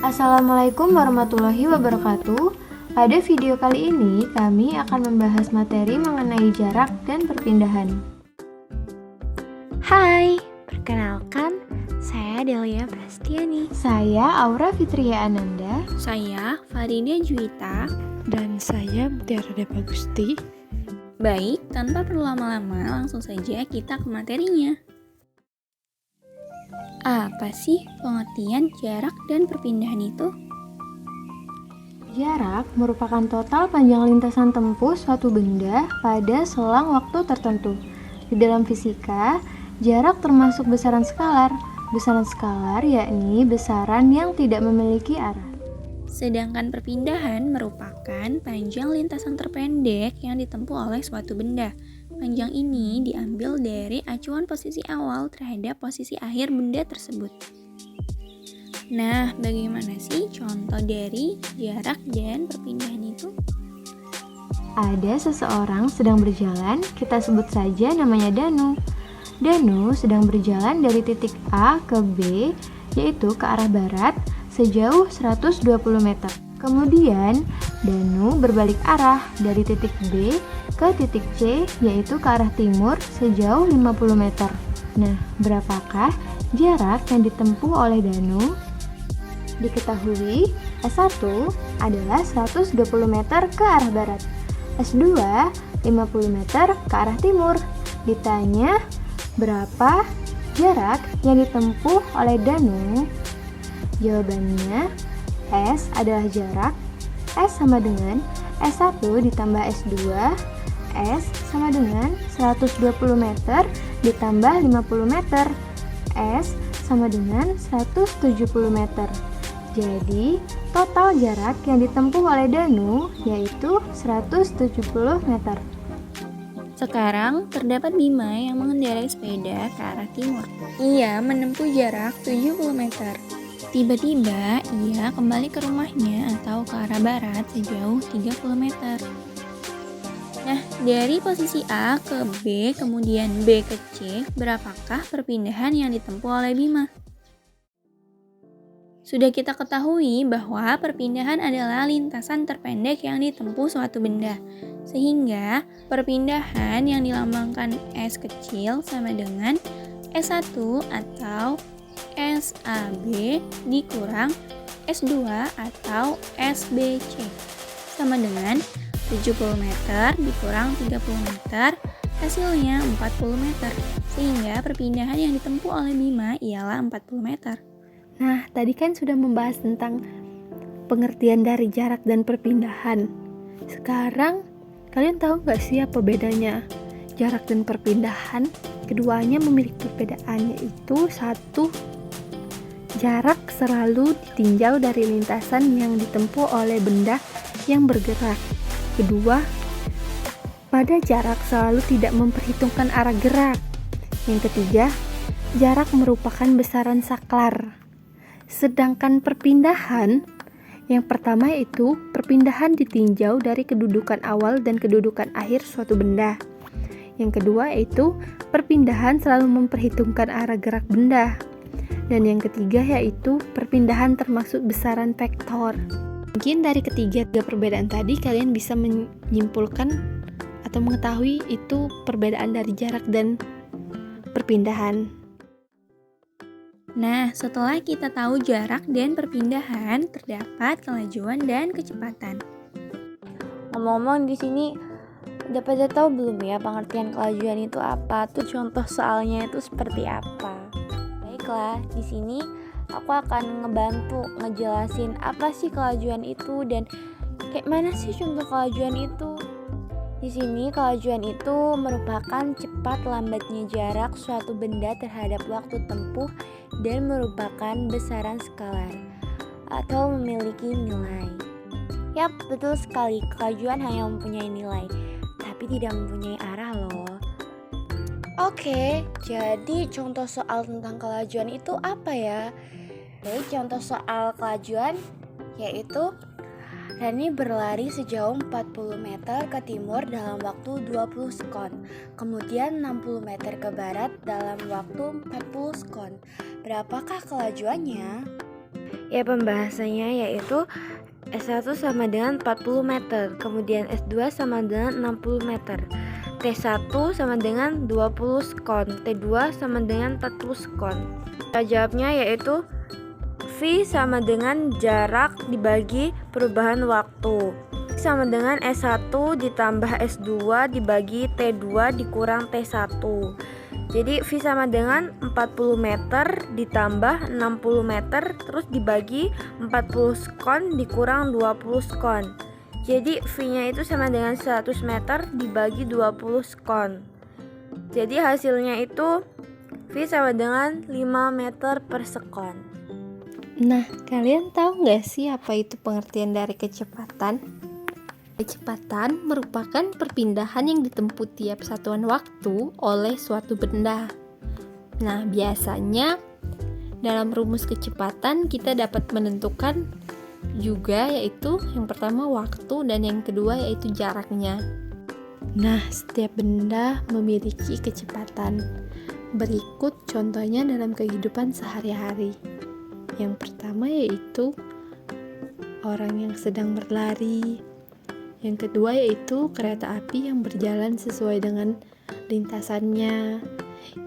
Assalamualaikum warahmatullahi wabarakatuh. Pada video kali ini, kami akan membahas materi mengenai jarak dan perpindahan. Hai, perkenalkan, saya Delia Prastiani. Saya Aura Fitria Ananda. Saya Farida Juwita. Dan saya Mutiara Depa Gusti. Baik, tanpa perlu lama-lama, langsung saja kita ke materinya. Apa sih pengertian jarak dan perpindahan itu? Jarak merupakan total panjang lintasan tempuh suatu benda pada selang waktu tertentu. Di dalam fisika, jarak termasuk besaran skalar. Besaran skalar yakni besaran yang tidak memiliki arah. Sedangkan perpindahan merupakan panjang lintasan terpendek yang ditempuh oleh suatu benda. Panjang ini diambil dari acuan posisi awal terhadap posisi akhir benda tersebut. Nah, bagaimana sih contoh dari jarak dan perpindahan itu? Ada seseorang sedang berjalan, kita sebut saja namanya Danu. Danu sedang berjalan dari titik A ke B, yaitu ke arah barat, sejauh 120 meter. Kemudian, Danu berbalik arah dari titik B ke titik C, yaitu ke arah timur sejauh 50 meter. Nah, berapakah jarak yang ditempuh oleh Danu? Diketahui, S1 adalah 120 meter ke arah barat, S2 50 meter ke arah timur. Ditanya, berapa jarak yang ditempuh oleh Danu? Jawabannya, S adalah jarak, S sama dengan S1 ditambah S2, S sama dengan 120 meter ditambah 50 meter, S sama dengan 170 meter. Jadi, total jarak yang ditempuh oleh Danu yaitu 170 meter. Sekarang, terdapat Bima yang mengendarai sepeda ke arah timur. Ia menempuh jarak 70 meter. Tiba-tiba, ia kembali ke rumahnya atau ke arah barat sejauh 30 meter. Nah, dari posisi A ke B, kemudian B ke C, berapakah perpindahan yang ditempuh oleh Bima? Sudah kita ketahui bahwa perpindahan adalah lintasan terpendek yang ditempuh suatu benda. Sehingga, perpindahan yang dilambangkan S kecil sama dengan S1 atau SAB dikurang S2 atau SBC sama dengan 70 meter dikurang 30 meter, hasilnya 40 meter. Sehingga perpindahan yang ditempuh oleh Bima ialah 40 meter. Nah, tadi kan sudah membahas tentang pengertian dari jarak dan perpindahan. Sekarang, kalian tahu nggak sih apa bedanya jarak dan perpindahan? Keduanya memiliki perbedaan, yaitu satu, jarak selalu ditinjau dari lintasan yang ditempuh oleh benda yang bergerak. Kedua, pada jarak selalu tidak memperhitungkan arah gerak. Yang ketiga, jarak merupakan besaran saklar. Sedangkan perpindahan, yang pertama yaitu perpindahan ditinjau dari kedudukan awal dan kedudukan akhir suatu benda. Yang kedua yaitu perpindahan selalu memperhitungkan arah gerak benda. Dan yang ketiga yaitu perpindahan termasuk besaran vektor. Mungkin dari ketiga perbedaan tadi kalian bisa menyimpulkan atau mengetahui itu perbedaan dari jarak dan perpindahan. Nah, setelah kita tahu jarak dan perpindahan, terdapat kelajuan dan kecepatan. Ngomong-ngomong di sini udah pada tahu belum ya pengertian kelajuan itu apa? Tuh contoh soalnya itu seperti apa? Baiklah, di sini aku akan ngebantu ngejelasin apa sih kelajuan itu dan kayak mana sih contoh kelajuan itu. Di sini kelajuan itu merupakan cepat lambatnya jarak suatu benda terhadap waktu tempuh dan merupakan besaran skalar atau memiliki nilai. Yap, betul sekali, kelajuan hanya mempunyai nilai, tapi tidak mempunyai arah loh. Oke, jadi contoh soal tentang kelajuan itu apa ya? Oke, contoh soal kelajuan yaitu Rani berlari sejauh 40 meter ke timur dalam waktu 20 sekon, kemudian 60 meter ke barat dalam waktu 40 sekon. Berapakah kelajuannya? Ya, pembahasannya yaitu S1 sama dengan 40 meter, kemudian S2 sama dengan 60 meter, T1 sama dengan 20 skon, T2 sama dengan 40 skon. Cara jawabnya yaitu V sama dengan jarak dibagi perubahan waktu. V sama dengan S1 ditambah S2 dibagi T2 dikurang T1. Jadi V sama dengan 40 meter ditambah 60 meter terus dibagi 40 skon dikurang 20 skon. Jadi V-nya itu sama dengan 100 meter dibagi 20 skon. Jadi hasilnya itu V sama dengan 5 meter per sekon. Nah, kalian tahu nggak sih apa itu pengertian dari kecepatan? Kecepatan merupakan perpindahan yang ditempuh tiap satuan waktu oleh suatu benda. Nah, biasanya dalam rumus kecepatan kita dapat menentukan juga, yaitu yang pertama waktu dan yang kedua yaitu jaraknya. Nah, setiap benda memiliki kecepatan. Berikut contohnya dalam kehidupan sehari-hari. Yang pertama yaitu orang yang sedang berlari. Yang kedua yaitu kereta api yang berjalan sesuai dengan lintasannya.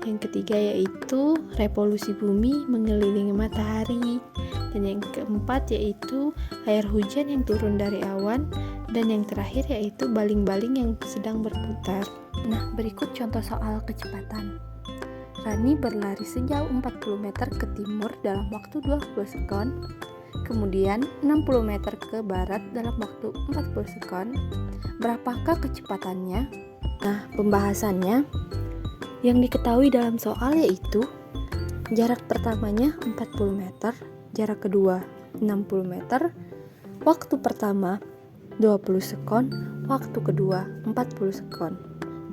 Yang ketiga yaitu revolusi bumi mengelilingi matahari. Dan yang keempat yaitu air hujan yang turun dari awan. Dan yang terakhir yaitu baling-baling yang sedang berputar. Nah, berikut contoh soal kecepatan. Rani berlari sejauh 40 meter ke timur dalam waktu 20 sekon. Kemudian 60 meter ke barat dalam waktu 40 sekon. Berapakah kecepatannya? Nah, pembahasannya yang diketahui dalam soal yaitu jarak pertamanya 40 meter, jarak kedua 60 meter, waktu pertama 20 sekon, waktu kedua 40 sekon.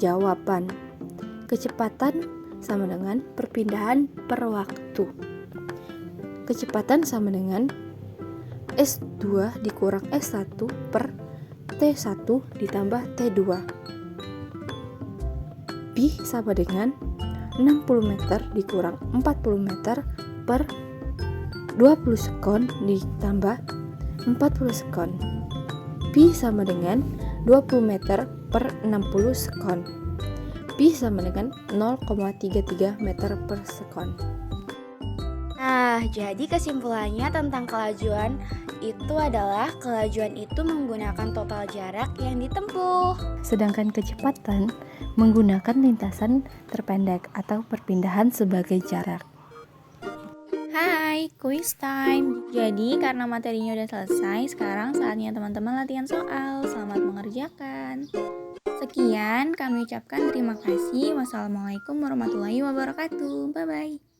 Jawaban: kecepatan sama dengan perpindahan per waktu. Kecepatan sama dengan S2 dikurang S1 per T1 ditambah T2. Pi sama dengan 60 meter dikurang 40 meter per 20 sekon ditambah 40 sekon. Pi sama dengan 20 meter per 60 sekon. Pi sama dengan 0,33 meter per sekon. Nah, jadi kesimpulannya tentang kelajuan itu adalah kelajuan itu menggunakan total jarak yang ditempuh. Sedangkan kecepatan menggunakan lintasan terpendek atau perpindahan sebagai jarak. Hai, quiz time. Jadi karena materinya udah selesai, sekarang saatnya teman-teman latihan soal. Selamat mengerjakan. Sekian, kami ucapkan terima kasih. Wassalamualaikum warahmatullahi wabarakatuh. Bye-bye.